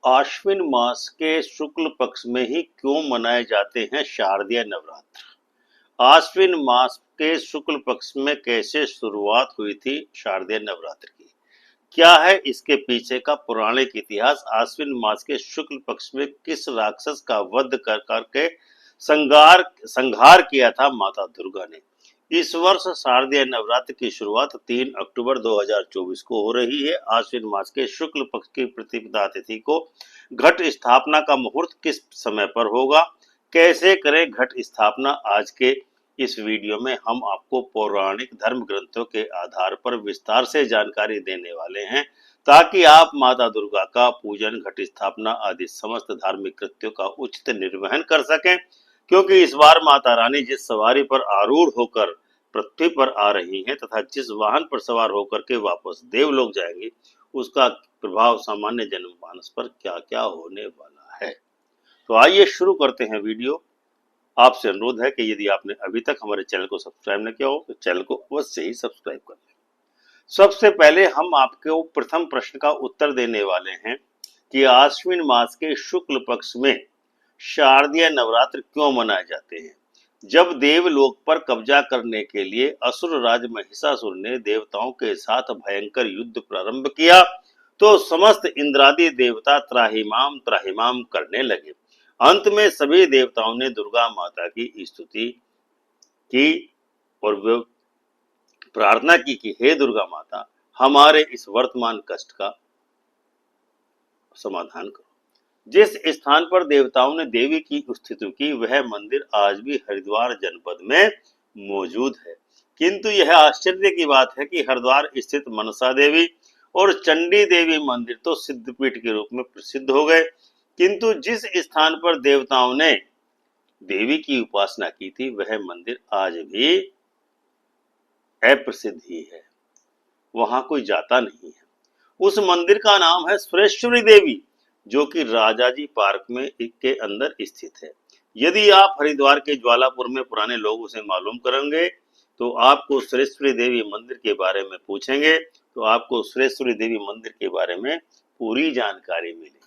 आश्विन मास के शुक्ल पक्ष में ही क्यों मनाए जाते हैं शारदीय नवरात्र? आश्विन मास के शुक्ल पक्ष में कैसे शुरुआत हुई थी शारदीय नवरात्र की? क्या है इसके पीछे का पौराणिक इतिहास? आश्विन मास के शुक्ल पक्ष में किस राक्षस का वध कर करके संहार संहार किया था माता दुर्गा ने? इस वर्ष शारदीय नवरात्र की शुरुआत 3 अक्टूबर 2024 को हो रही है। आश्विन मास के शुक्ल पक्ष की प्रतिपदा तिथि को घट स्थापना का मुहूर्त किस समय पर होगा? कैसे करें घट स्थापना? आज के इस वीडियो में हम आपको पौराणिक धर्म ग्रंथों के आधार पर विस्तार से जानकारी देने वाले हैं, ताकि आप माता दुर्गा का पूजन, घट स्थापना आदि समस्त धार्मिक कृत्यों का उचित निर्वहन कर सकें। क्योंकि इस बार माता रानी जिस सवारी पर आरूढ़ होकर पृथ्वी पर आ रही हैं तथा जिस वाहन पर सवार होकर के वापस देवलोक जाएंगी, उसका प्रभाव सामान्य जनमानस पर क्या क्या होने वाला है। तो आइए शुरू करते हैं वीडियो। आपसे अनुरोध है कि यदि आपने अभी तक हमारे चैनल को सब्सक्राइब न किया हो तो चैनल को अवश्य ही सब्सक्राइब कर लें। सबसे पहले हम आपको प्रथम प्रश्न का उत्तर देने वाले हैं कि आश्विन मास के शुक्ल पक्ष में शारदीय नवरात्र क्यों मनाए जाते हैं? जब देवलोक पर कब्जा करने के लिए असुर राज महिषासुर ने देवताओं के साथ भयंकर युद्ध प्रारंभ किया, तो समस्त इंद्रादि देवता त्राहिमाम त्राहिमाम करने लगे। अंत में सभी देवताओं ने दुर्गा माता की स्तुति की और वे प्रार्थना की कि हे दुर्गा माता, हमारे इस वर्तमान कष्ट का समाधान करो। जिस स्थान पर देवताओं ने देवी की स्तुति की, वह मंदिर आज भी हरिद्वार जनपद में मौजूद है। किंतु यह आश्चर्य की बात है कि हरिद्वार स्थित मनसा देवी और चंडी देवी मंदिर तो सिद्धपीठ के रूप में प्रसिद्ध हो गए, किंतु जिस स्थान पर देवताओं ने देवी की उपासना की थी, वह मंदिर आज भी अप्रसिद्ध ही है, वहां कोई जाता नहीं है। उस मंदिर का नाम है सुरेश्वरी देवी, जो कि राजाजी पार्क में के अंदर स्थित है। यदि आप हरिद्वार के ज्वालापुर में पुराने लोगों से मालूम करेंगे तो आपको सुरेश्वरी देवी मंदिर के बारे में पूछेंगे तो आपको सुरेश्वरी देवी मंदिर के बारे में पूरी जानकारी मिलेगी।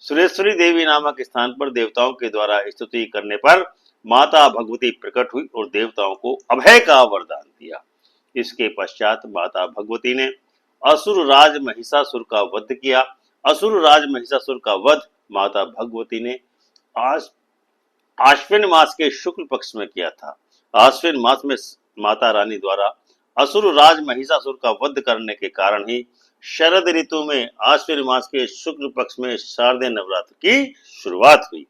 सुरेश्वरी देवी नामक स्थान पर देवताओं के द्वारा स्तुति करने पर माता भगवती प्रकट हुई और देवताओं को अभय का वरदान दिया। इसके पश्चात माता भगवती ने असुर राज महिषासुर का वध किया। असुर राज महिषासुर का वध माता भगवती ने आश्विन मास के शुक्ल पक्ष में किया था। आश्विन मास में माता रानी द्वारा असुर राज महिषासुर का वध करने के कारण ही शरद ऋतु में आश्विन मास के शुक्ल पक्ष में शारदीय नवरात्र की शुरुआत हुई।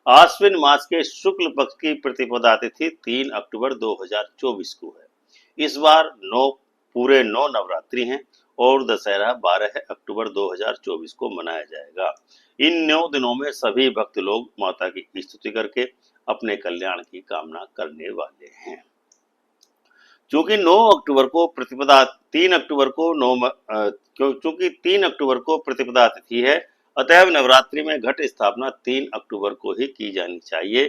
आश्विन मास के शुक्ल पक्ष की प्रतिपदा तिथि 3 अक्टूबर 2024 को है। इस बार पूरे 9 नवरात्रि हैं और दशहरा 12 अक्टूबर 2024 को मनाया जाएगा। इन 9 दिनों में सभी भक्त लोग माता की स्तुति करके अपने कल्याण की कामना करने वाले हैं। चूंकि 9 अक्टूबर को प्रतिपदा 3 अक्टूबर को चूंकि 3 अक्टूबर को प्रतिपदा तिथि है, अतएव नवरात्रि में घट स्थापना 3 अक्टूबर को ही की जानी चाहिए।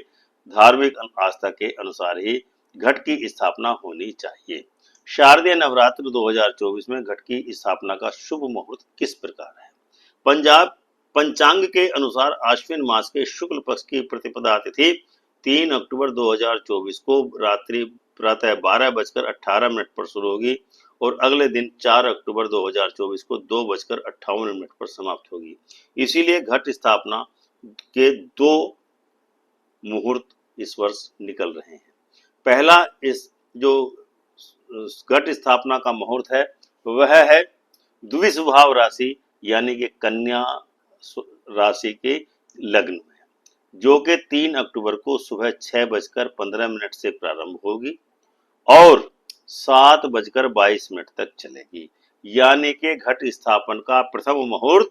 धार्मिक आस्था के अनुसार ही घट की स्थापना होनी चाहिए। शारदीय नवरात्र 2024 में घट की स्थापना का शुभ मुहूर्त किस प्रकार है? पंचांग के अनुसार आश्विन मास के शुक्ल पक्ष की प्रतिपदा तिथि 3 अक्टूबर 2024 को रात्रि प्रातः 12:18 पर शुरू होगी और अगले दिन 4 अक्टूबर 2024 को 2:58 पर समाप्त होगी। इसीलिए घट स्थापना के 2 मुहूर्त इस वर्ष निकल रहे हैं। पहला इस जो घट स्थापना का मुहूर्त है वह है द्विस्वभाव राशि यानी कि कन्या राशि के लग्न में, जो कि 3 अक्टूबर को सुबह 6:15 से प्रारंभ होगी और 7:22 तक चलेगी। यानी कि घट स्थापन का प्रथम मुहूर्त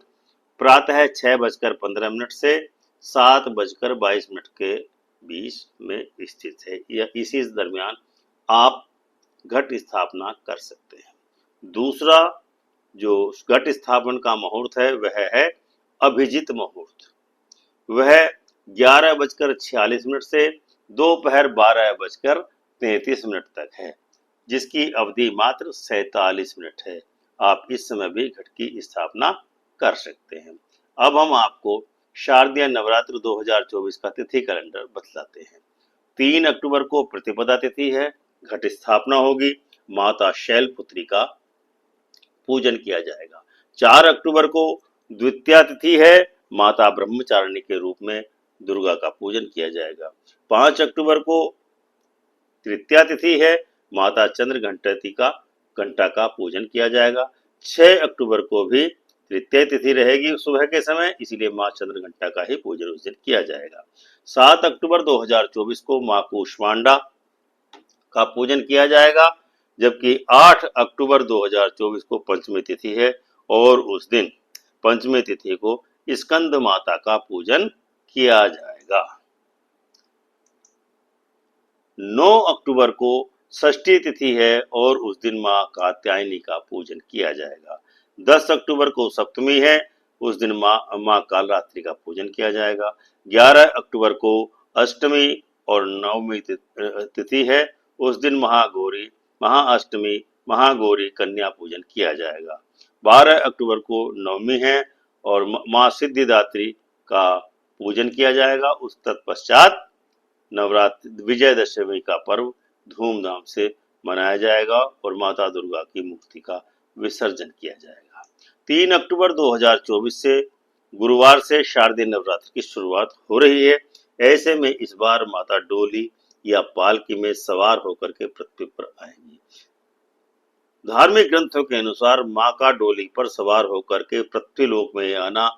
प्रातः 6:15 से 7:22 के बीच में स्थित है। या इसी दरमियान आप घट स्थापना कर सकते हैं। दूसरा जो घट स्थापन का मुहूर्त है वह है अभिजित मुहूर्त। वह 11:46 से दोपहर 12:33 तक है, जिसकी अवधि मात्र 47 मिनट है। आप इस समय भी घट की स्थापना कर सकते हैं। अब हम आपको शारदीय नवरात्र 2024 का तिथि कैलेंडर बतलाते हैं। 3 अक्टूबर को प्रतिपदा तिथि है, घट स्थापना होगी, माता शैलपुत्री का पूजन किया जाएगा। 4 अक्टूबर को द्वितीया तिथि है, माता ब्रह्मचारिणी के रूप में दुर्गा का पूजन किया जाएगा। 5 अक्टूबर को तृतीया तिथि है, माता चंद्र घंटा का पूजन किया जाएगा। 6 अक्टूबर को भी तृतीय तिथि रहेगी सुबह के समय, इसीलिए मां चंद्र घंटा का ही पूजन उस दिन किया जाएगा। 7 अक्टूबर 2024 को मां कूष्मांडा का पूजन किया जाएगा, जबकि 8 अक्टूबर 2024 को पंचमी तिथि है और उस दिन पंचमी तिथि को स्कंद माता का पूजन किया जाएगा। 9 अक्टूबर को षष्ठी तिथि है और उस दिन मां कात्यायनी का पूजन किया जाएगा। 10 अक्टूबर को सप्तमी है, उस दिन मां कालरात्रि का पूजन किया जाएगा। 11 अक्टूबर को अष्टमी और नवमी तिथि है, उस दिन महाअष्टमी महागौरी कन्या पूजन किया जाएगा। 12 अक्टूबर को नवमी है और मां सिद्धिदात्री का पूजन किया जाएगा। उस तत्पश्चात नवरात्रि विजयदशमी का पर्व धूमधाम से मनाया जाएगा और माता दुर्गा की मूर्ति का विसर्जन किया जाएगा। 3 अक्टूबर 2024 से गुरुवार से शारदीय नवरात्र की शुरुआत हो रही है। ऐसे में इस बार माता डोली या पालकी में सवार होकर के पृथ्वी पर आएंगी। धार्मिक ग्रंथों के अनुसार मां का डोली पर सवार होकर के पृथ्वीलोक में आना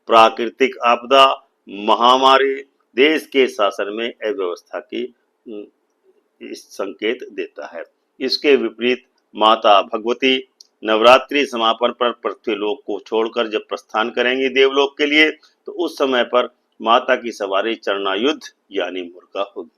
प्राकृतिक आपदा, महामारी, देश के शासन में अव्यवस्था की संकेत देता है। इसके विपरीत माता भगवती नवरात्रि समापन पर पृथ्वीलोक को छोड़कर जब प्रस्थान करेंगी देवलोक के लिए, तो उस समय पर माता की सवारी चरणायुद्ध यानी मुर्गा होगी।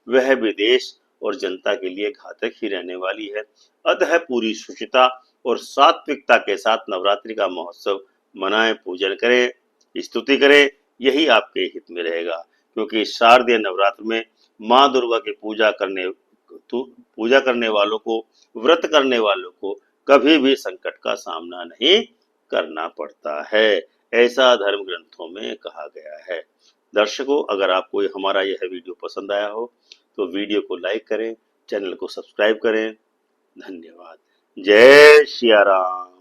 वह भी देश और जनता के लिए घातक ही रहने वाली है। अतः पूरी शुचिता और सात्विकता के साथ नवरात्रि का महोत्सव मनाएं, पूजन करें, स्तुति करें, यही आपके हित में रहेगा। क्योंकि शारदीय नवरात्र में मां दुर्गा की पूजा करने वालों को, व्रत करने वालों को कभी भी संकट का सामना नहीं करना पड़ता है, ऐसा धर्म ग्रंथों में कहा गया है। दर्शकों, अगर आपको हमारा यह वीडियो पसंद आया हो तो वीडियो को लाइक करें, चैनल को सब्सक्राइब करें। धन्यवाद। जय सिया राम।